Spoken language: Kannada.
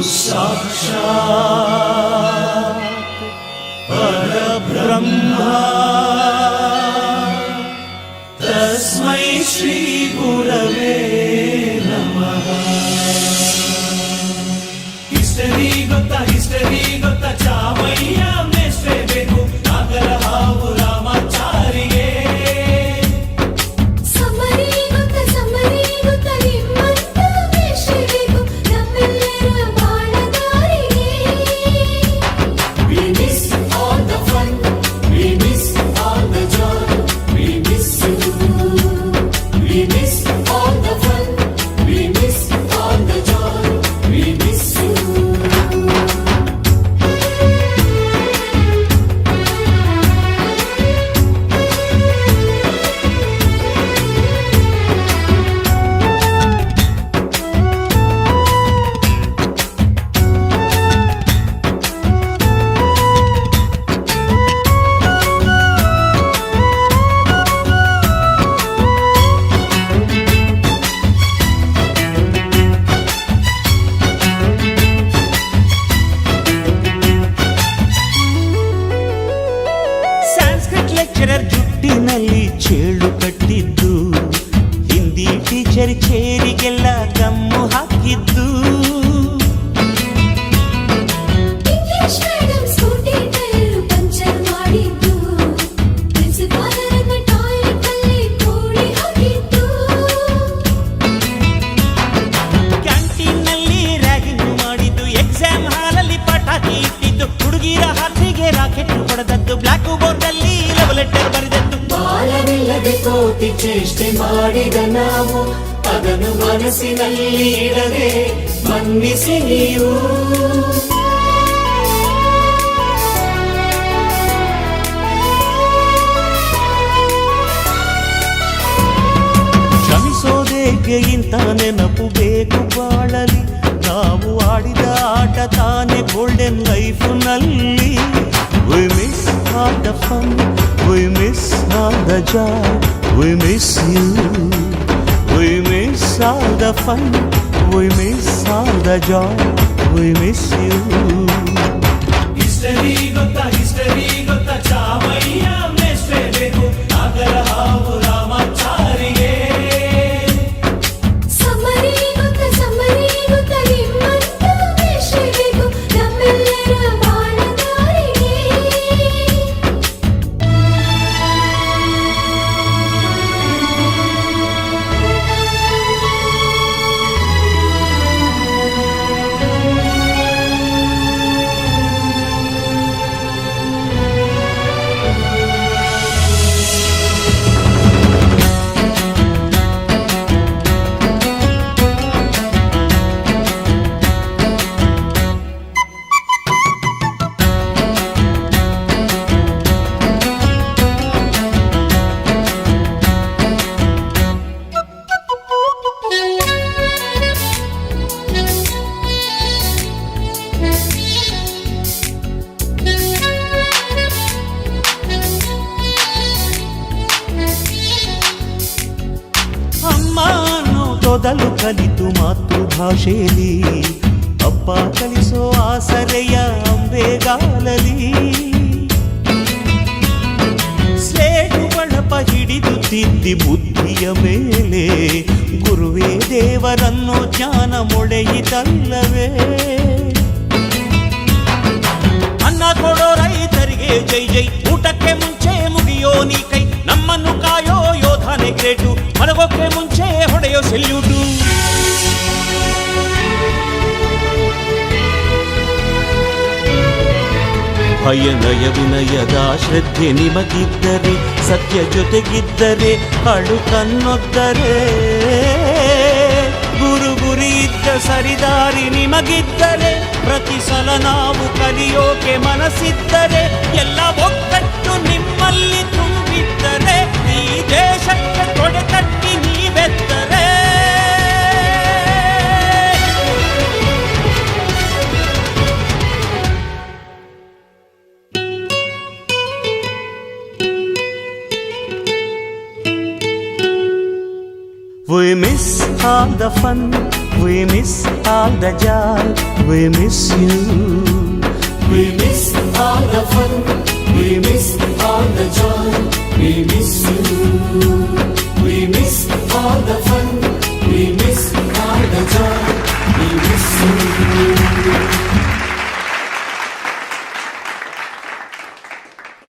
साक्षात् परब्रह्मा तस्मै श्री गुरवे नमः। हिस्टरी ಗೊತ್ತಾ ಚಾಮಯ್ಯ ಮೇಷ್ಟ್ರೆ ಬೇಕು ನಾಗರ ಹಾವು ರಾಮಾಚಾರಿಗೆ. ಸಮರಿ ಗೊತ್ತಾ ನಿಮ್ಮಂತ ಮೇಷ್ಟ್ರೆ ಬೇಕು ನಮ್ಮೆಲ್ಲರ ಬಾಳಗಾರಿಗೆ. We miss all the fun, we miss all the joy, we miss you. We miss all the fun, we miss all the joy, we miss you. Lecturer ಜುಟ್ಟಿನಲ್ಲಿ ಚೇಳು ಕಟ್ಟಿದ್ದು, ಹಿಂದಿ ಟೀಚರ್ ಚೇರಿಗೆಲ್ಲ ಗಮ್ಮು ಹಾಕಿದ್ದು, English madam scooty tyre puncture ಮಾಡಿದ್ದು, ಪ್ರಿನ್ಸಿಪಾಲರನ್ನ ಟಾಯ್ಲೆಟ್ ಅಲ್ಲಿ ಕೋಳಿ ಹಾಕಿದ್ದು, ಕ್ಯಾಂಟೀನ್ ನಲ್ಲಿ ರ್ಯಾಗಿಂಗ್ ಮಾಡಿದ್ದು, ಎಕ್ಸಾಮ್ ಹಾಲಲ್ಲಿ ಪಟಾಕಿ ಇಟ್ಟಿದ್ದು, ಹುಡುಗಿರ ಹಾಸಿಗೆ ರಾಕೆಟ್ ಹೊಡೆದದ್ದು, ಬ್ಲಾಕ್ ಬೋರ್ಡ್ ಅಲ್ಲಿ ಲವ್ ಲೆಟರ್ ಬರೆದದ್ದು. ಬಾಲವಿಲ್ಲದೆ ಕೋಟಿ ಚೇಷ್ಟೆ ಮಾಡಿದ ನಾವು ಅದನ್ನು ಮನಸ್ಸಿನಲ್ಲಿ ಇಡದೆ ಮನ್ನಿಸಿ ನೀವು. ಕ್ಷಮಿಸೋದೇಕೆ ಇಂಥ ನೆನಪು ಬೇಕು ಬಾಳಲಿ, ನಾವು ಆಡಿದ ಆಟ ತಾನೆ ಗೋಲ್ಡನ್ ಲೈಫ್ ನಲ್ಲಿ. We miss all the fun, we miss all the joy, we miss you. We miss all the fun, we miss all the joy, we miss you. History ಗೊತ್ತಾ ಚಾಮಯ್ಯ ಮೇಷ್ಟ್ರೆ ಬೇಕು ನಾಗರ ಹಾವು ರಾಮಾಚಾರಿಗೆ. ಸಮರಿ ಗೊತ್ತಾ ನಿಮ್ಮಂತ ಮೇಷ್ಟ್ರೆ ಬೇಕು ನಮ್ಮೆಲ್ಲರ ಬಾಳಗಾರಿಗೆ. ಅಮ್ಮ ಅನ್ನೋದೊದಲು ಕಲಿತು ಮಾತೃಭಾಷೆಯಲ್ಲಿ, ಅಪ್ಪ ಕಲಿಸೋ ಆಸರೆಯ ಅಂಬೆಗಾಲಲಿ, ಸ್ಲೇಟು ಬಳಪ ಹಿಡಿದು ತಿದ್ದಿ ಬುದ್ಧಿಯ ಮೇಲೆ, ಗುರುವೇ ದೇವರನ್ನು ಜ್ಞಾನ ಮೊಳೆಯಿತಲ್ಲವೇ. ಅನ್ನ ಕೊಡೋ ರೈತರಿಗೆ ಜೈ ಜೈ, ಊಟಕ್ಕೆ ಮುಂಚೆ ಮುಗಿಯೋ ನೀ ಕೈ, ನಮ್ಮನ್ನು ಕಾಯೋ ಯೋಧನೆ ಗ್ರೇಟು, ಮಲಗೋಕೆ ಮುಂಚೆ ಹೊಡೆಯೋ ಸೆಲ್ಯೂಟು. ಭಯ ನಯ ವಿನಯದ ಶ್ರದ್ಧೆ ನಿಮಗಿದ್ದರೆ, ಸತ್ಯ ಜೊತೆಗಿದ್ದರೆ, ಅಳು ಕನ್ನೊದ್ದರೆ, ಗುರಿ ಇದ್ದ ಸರಿದಾರಿ ನಿಮಗಿದ್ದರೆ, ಪ್ರತಿ ಸಲ ನಾವು ಕಲಿಯೋಕೆ ಮನಸ್ಸಿದ್ದರೆ, ಎಲ್ಲ ಒಗ್ಗಟ್ಟು ನಿಮ್ಮಲ್ಲಿ ತುಂಬಿದ್ದರೆ, ಈ ದೇಶಕ್ಕೆ ತೊಡೆತಟ್ಟಿ ನೀವೆದ್ದರೆ. We miss all the fun, We miss all the joy, we miss you. We miss all the fun, we miss all the joy, we miss you. We miss all the fun.